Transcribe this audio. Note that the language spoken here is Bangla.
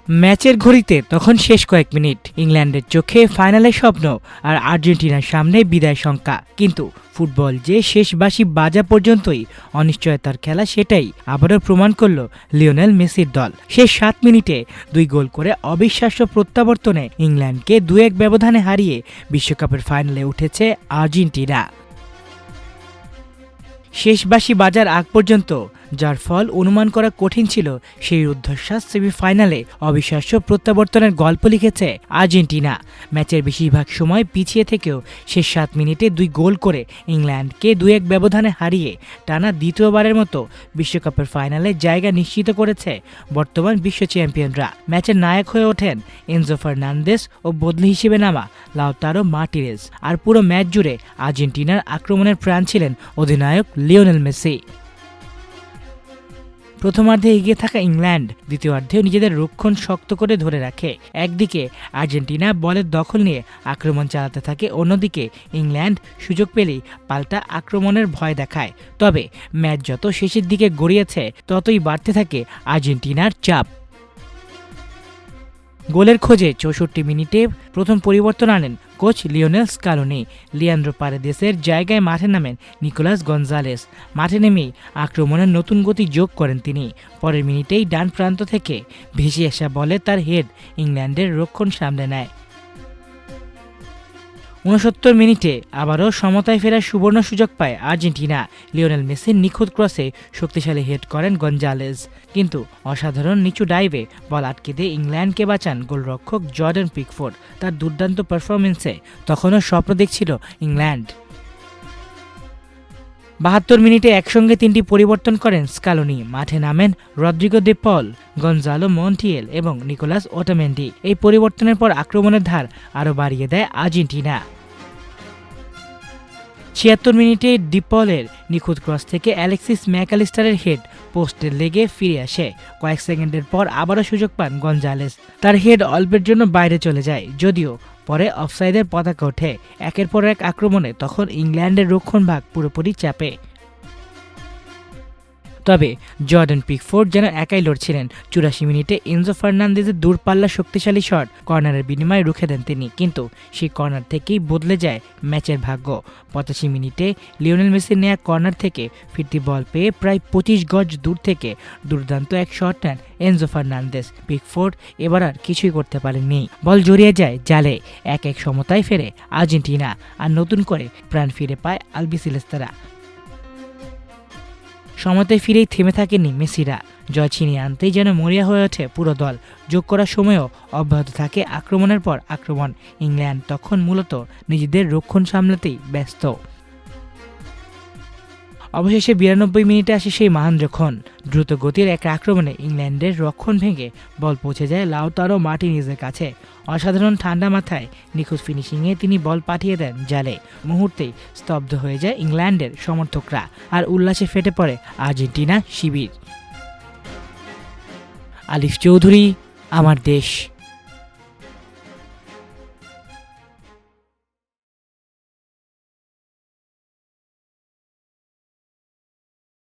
ম্যাচের ঘড়িতে তখন শেষ কয়েক মিনিট। ইংল্যান্ডের চোখে ফাইনালের স্বপ্ন আর আর্জেন্টিনার সামনে বিদায় শঙ্কা। কিন্তু ফুটবল যে শেষ বাঁশি বাজা পর্যন্তই অনিশ্চয়তার খেলা, সেটাই আবারও প্রমাণ করল লিওনেল মেসির দল। শেষ 7 মিনিটে 2 গোল করে অবিশ্বাস্য প্রত্যাবর্তনে ইংল্যান্ডকে 2-1 ব্যবধানে হারিয়ে বিশ্বকাপের ফাইনালে উঠেছে আর্জেন্টিনা। শেষ বাঁশি বাজার আগ পর্যন্ত যার ফল অনুমান করা কঠিন ছিল, সেই রুদ্ধশ্বাস সেমিফাইনালে অবিশ্বাস্য প্রত্যাবর্তনের গল্প লিখেছে আর্জেন্টিনা। ম্যাচের বেশিরভাগ সময় পিছিয়ে থেকেও শেষ 7 মিনিটে 2 গোল করে ইংল্যান্ডকে 2-1 ব্যবধানে হারিয়ে টানা দ্বিতীয়বারের মতো বিশ্বকাপের ফাইনালে জায়গা নিশ্চিত করেছে বর্তমান বিশ্ব চ্যাম্পিয়নরা। ম্যাচের নায়ক হয়ে ওঠেন এনজো ফার্নান্দেস ও বদলি হিসেবে নামা লাউতারো মার্টিনেজ। আর পুরো ম্যাচ জুড়ে আর্জেন্টিনার আক্রমণের প্রাণ ছিলেন অধিনায়ক লিওনেল মেসি। প্রথমার্ধে এগিয়ে থাকা ইংল্যান্ড দ্বিতীয়ার্ধেও নিজেদের রক্ষণ শক্ত করে ধরে রাখে। একদিকে আর্জেন্টিনা বলের দখল নিয়ে আক্রমণ চালাতে থাকে, অন্যদিকে ইংল্যান্ড সুযোগ পেলেই পাল্টা আক্রমণের ভয় দেখায়। তবে ম্যাচ যত শেষের দিকে গড়িয়েছে, ততই বাড়তে থাকে আর্জেন্টিনার চাপ। গোলের খোঁজে 64 মিনিটে প্রথম পরিবর্তন আনেন কোচ লিওনেল স্কালোনি। লিয়ান্দ্রো পারেদেসের জায়গায় মাঠে নামেন নিকোলাস গঞ্জালেস। মাঠে নেমেই আক্রমণের নতুন গতি যোগ করেন তিনি। পরের মিনিটেই ডান প্রান্ত থেকে ভেসে আসা বলে তার হেড ইংল্যান্ডের রক্ষণ সামলে নেয়। 69 মিনিটে আবারও সমতায় ফেরার সুবর্ণ সুযোগ পায় আর্জেন্টিনা। লিওনেল মেসির নিখুঁত ক্রসে শক্তিশালী হেড করেন গঞ্জালেজ, কিন্তু অসাধারণ নিচু ডাইভে বল আটকে দিয়ে ইংল্যান্ডকে বাঁচান গোলরক্ষক জর্ডান পিকফোর্ড। তার দুর্দান্ত পারফরমেন্সে তখনও স্বপ্ন দেখছিল ইংল্যান্ড। 72 মিনিটে একসঙ্গে 3টি পরিবর্তন করেন স্কালোনি। মাঠে নামেন রদ্রিগো দে পল, গঞ্জালো মন্টিয়েল এবং নিকোলাস ওটামেন্ডি। এই পরিবর্তনের পর আক্রমণের ধার আরও বাড়িয়ে দেয় আর্জেন্টিনা। 76 মিনিটে ডিপলের নিখুঁত ক্রস থেকে অ্যালেক্সিস ম্যাকঅ্যালিস্টারের হেড পোস্টের লেগে ফিরে আসে। কয়েক সেকেন্ডের পর আবারও সুযোগ পান গঞ্জালেস। তার হেড অল্পের জন্য বাইরে চলে যায়, যদিও পরে অফসাইডের পতাকা ওঠে। একের পর এক আক্রমণে তখন ইংল্যান্ডের রক্ষণভাগ পুরোপুরি চাপে। তবে জর্ডান পিকফোর্ড যেন একাই লড়ছিলেন। 84 মিনিটে এনজো ফার্নান্দেজের দূরপাল্লা শক্তিশালী শট কর্নারের বিনিময়ে রুখে দেন তিনি, কিন্তু সেই কর্নার থেকেই বদলে যায় ম্যাচের ভাগ্য। 85 মিনিটে লিওনেল মেসির নেয়া কর্নার থেকে ফিরতি বল পেয়ে প্রায় 25 গজ দূর থেকে দুর্দান্ত এক শট নেন এনজো ফার্নান্দেজ। পিকফোর্ড এবার আর কিছুই করতে পারেননি। বল জড়িয়ে যায় জালে। 1-1 সমতায় ফেরে আর্জেন্টিনা, আর নতুন করে প্রাণ ফিরে পায় আলবিসেলেস্তারা। সময়তে ফিরেই থেমে থাকেনি মেসিরা। জয় ছিনিয়ে আনতেই যেন মরিয়া হয়ে ওঠে পুরো দল। যোগ করার সময়ও অব্যাহত থাকে আক্রমণের পর আক্রমণ। ইংল্যান্ড তখন মূলত নিজেদের রক্ষণ সামলাতেই ব্যস্ত। অবশেষে 92 মিনিটে আসে সেই মহান যখন দ্রুত গতির এক আক্রমণে ইংল্যান্ডের রক্ষণ ভেঙে বল পৌঁছে যায় লাউতারো মার্টিনেজের কাছে। অসাধারণ ঠান্ডা মাথায় নিখুঁত ফিনিশিংয়ে তিনি বল পাঠিয়ে দেন জালে। মুহূর্তেই স্তব্ধ হয়ে যায় ইংল্যান্ডের সমর্থকরা, আর উল্লাসে ফেটে পড়ে আর্জেন্টিনা শিবির। আলিফ চৌধুরী, আমার দেশ।